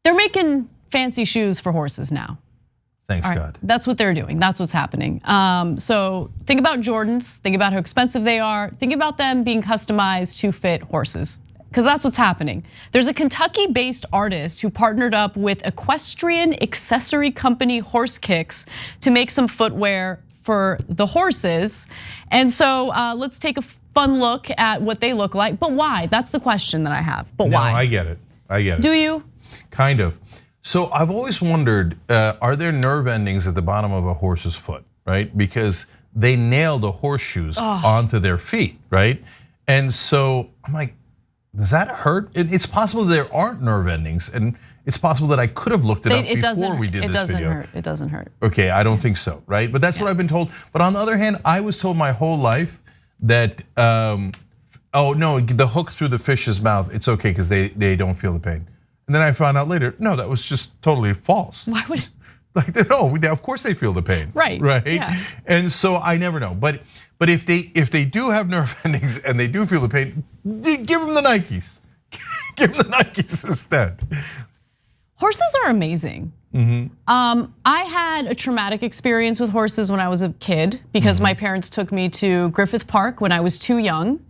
They're making fancy shoes for horses now. Thanks God. That's what they're doing. That's what's happening. So think about Jordans. Think about how expensive they are. Think about them being customized to fit horses, because that's what's happening. There's a Kentucky-based artist who partnered up with equestrian accessory company Horse Kicks to make some footwear for the horses. And so let's take a fun look at what they look like. But why? That's the question that I have. But why? No, I get it. I get it. Do you? Kind of. So I've always wondered, are there nerve endings at the bottom of a horse's foot, right? Because they nail the horseshoes onto their feet, right? And so I'm like, does that hurt? It's possible there aren't nerve endings, and it's possible that I could have looked it up before we did this video. It doesn't hurt. Okay, I don't think so, right? But that's what I've been told. But on the other hand, I was told my whole life that, oh no, the hook through the fish's mouth, it's okay because they don't feel the pain. And then I found out later, no, that was just totally false. Why would? Like, no, of course they feel the pain. Right. Right. Yeah. And so I never know. But if they do have nerve endings and they do feel the pain, give them the Nikes. Give them the Nikes instead. Horses are amazing. I had a traumatic experience with horses when I was a kid because my parents took me to Griffith Park when I was too young.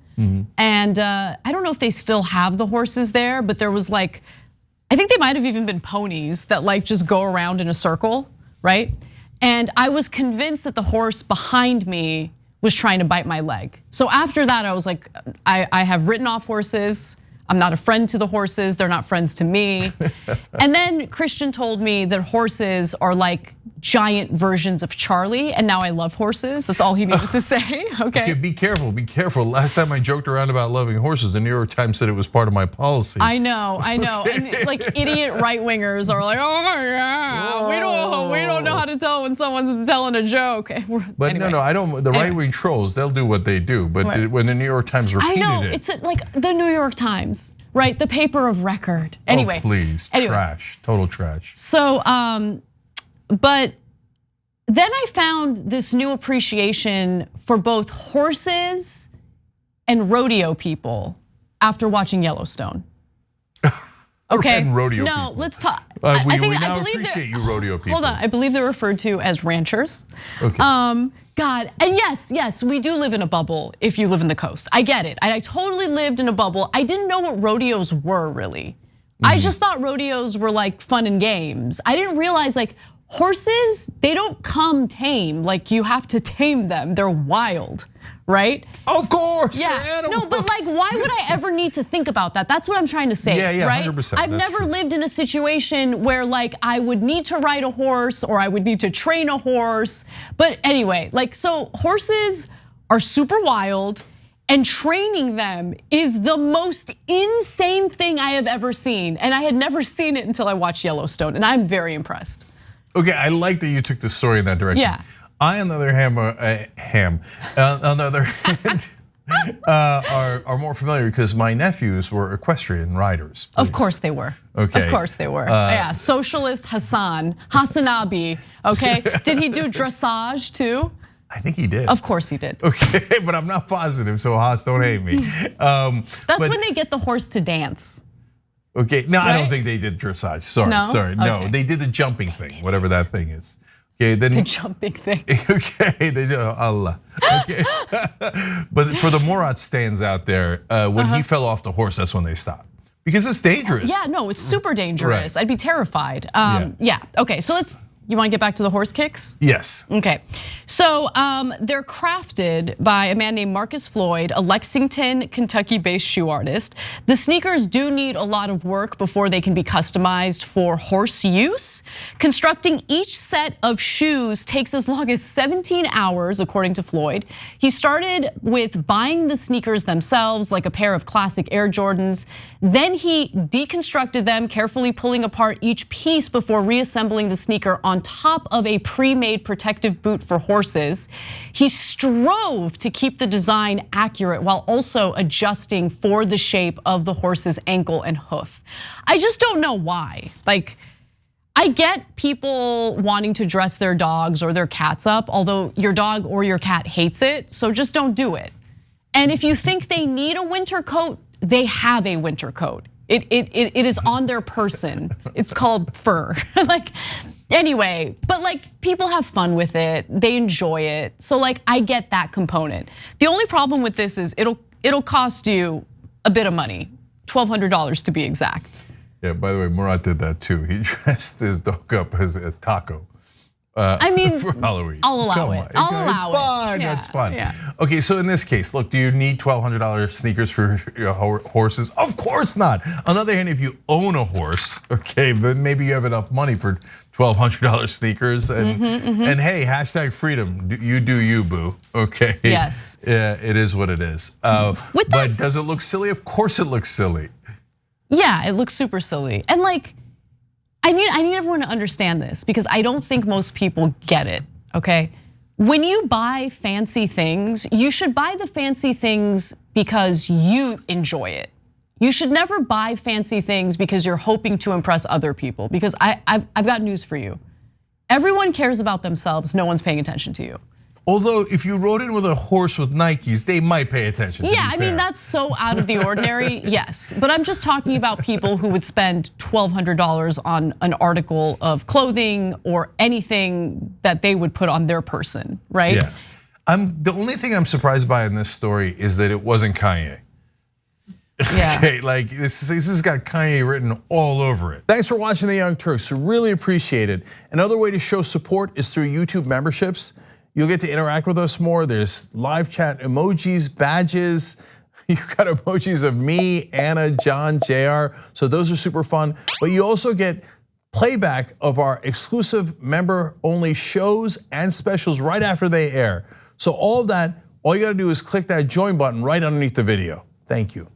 And I don't know if they still have the horses there, but there was like, I think they might have even been ponies that like just go around in a circle, right? And I was convinced that the horse behind me was trying to bite my leg. So after that, I was like, I have written off horses. I'm not a friend to the horses, they're not friends to me. And then Christian told me that horses are like giant versions of Charlie, and now I love horses. That's all he needed to say, okay? Be careful, be careful. Last time I joked around about loving horses, the New York Times said it was part of my policy. I know. And like idiot right-wingers are like, oh my God, we don't know how to tell when someone's telling a joke. But anyway. No, I don't, the right-wing trolls, they'll do what they do. But when the New York Times repeated it. I know, it's like the New York Times, right? The paper of record. Anyway. Oh, please, trash, total trash. So, but then I found this new appreciation for both horses and rodeo people after watching Yellowstone. Okay, and rodeo no, people. Let's talk. We now appreciate you rodeo people. Hold on, I believe they're referred to as ranchers. Okay. God, and yes, we do live in a bubble if you live in the coast. I get it, I totally lived in a bubble. I didn't know what rodeos were really. I just thought rodeos were like fun and games. I didn't realize like horses, they don't come tame, like you have to tame them, they're wild, right? Of course, yeah. No, but like why would I ever need to think about that? That's what I'm trying to say, yeah, right? 100%, I've never lived in a situation where like I would need to ride a horse or I would need to train a horse. But anyway, like so horses are super wild. And training them is the most insane thing I have ever seen. And I had never seen it until I watched Yellowstone, and I'm very impressed. Okay, I like that you took the story in that direction. Yeah. I, on the other hand, are more familiar because my nephews were equestrian riders. Please. Of course they were. Okay. Of course they were. Yeah, socialist Hassanabi, okay? Did he do dressage too? I think he did. Of course he did. Okay, but I'm not positive, so Haas, don't hate me. That's when they get the horse to dance. Okay, no, right? I don't think they did dressage. Sorry, no, okay. They did the jumping thing, whatever that thing is. Okay, then the jumping thing. Okay, they do Allah. Okay, but for the Murat stands out there, when he fell off the horse, that's when they stopped because it's dangerous. Yeah, no, it's super dangerous. Right. I'd be terrified. Yeah. Okay, so you want to get back to the horse kicks? Yes. Okay, so they're crafted by a man named Marcus Floyd, a Lexington, Kentucky-based shoe artist. The sneakers do need a lot of work before they can be customized for horse use. Constructing each set of shoes takes as long as 17 hours, according to Floyd. He started with buying the sneakers themselves, like a pair of classic Air Jordans. Then he deconstructed them, carefully pulling apart each piece before reassembling the sneaker on top of a pre-made protective boot for horses. He strove to keep the design accurate while also adjusting for the shape of the horse's ankle and hoof. I just don't know why. Like, I get people wanting to dress their dogs or their cats up, although your dog or your cat hates it, so just don't do it. And if you think they need a winter coat, they have a winter coat. It is on their person. It's called fur. Like, anyway, but like people have fun with it. They enjoy it. So like I get that component. The only problem with this is it'll cost you a bit of money, $1,200 to be exact. Yeah, by the way, Murat did that too. He dressed his dog up as a taco. I mean, for Halloween. I'll allow it. I'll allow it's fun. Yeah, It's fun. yeah. Okay, so in this case, look, do you need $1,200 sneakers for your horses? Of course not. On the other hand, if you own a horse, okay, but maybe you have enough money for $1,200 sneakers, and and hey, #freedom. You do you, boo. Okay. Yes. Yeah, it is what it is. But does it look silly? Of course, it looks silly. Yeah, it looks super silly, and like. I need everyone to understand this because I don't think most people get it, okay? When you buy fancy things, you should buy the fancy things because you enjoy it. You should never buy fancy things because you're hoping to impress other people, because I've got news for you. Everyone cares about themselves, no one's paying attention to you. Although if you rode in with a horse with Nikes, they might pay attention. Yeah, I mean, that's so out of the ordinary, yes. But I'm just talking about people who would spend $1,200 on an article of clothing or anything that they would put on their person, right? Yeah. The only thing I'm surprised by in this story is that it wasn't Kanye. Yeah. Okay, like this has got Kanye written all over it. Thanks for watching The Young Turks, really appreciate it. Another way to show support is through YouTube memberships. You'll get to interact with us more. There's live chat emojis, badges. You've got emojis of me, Anna, John, JR. So those are super fun. But you also get playback of our exclusive member-only shows and specials right after they air. So all of that, all you gotta do is click that join button right underneath the video. Thank you.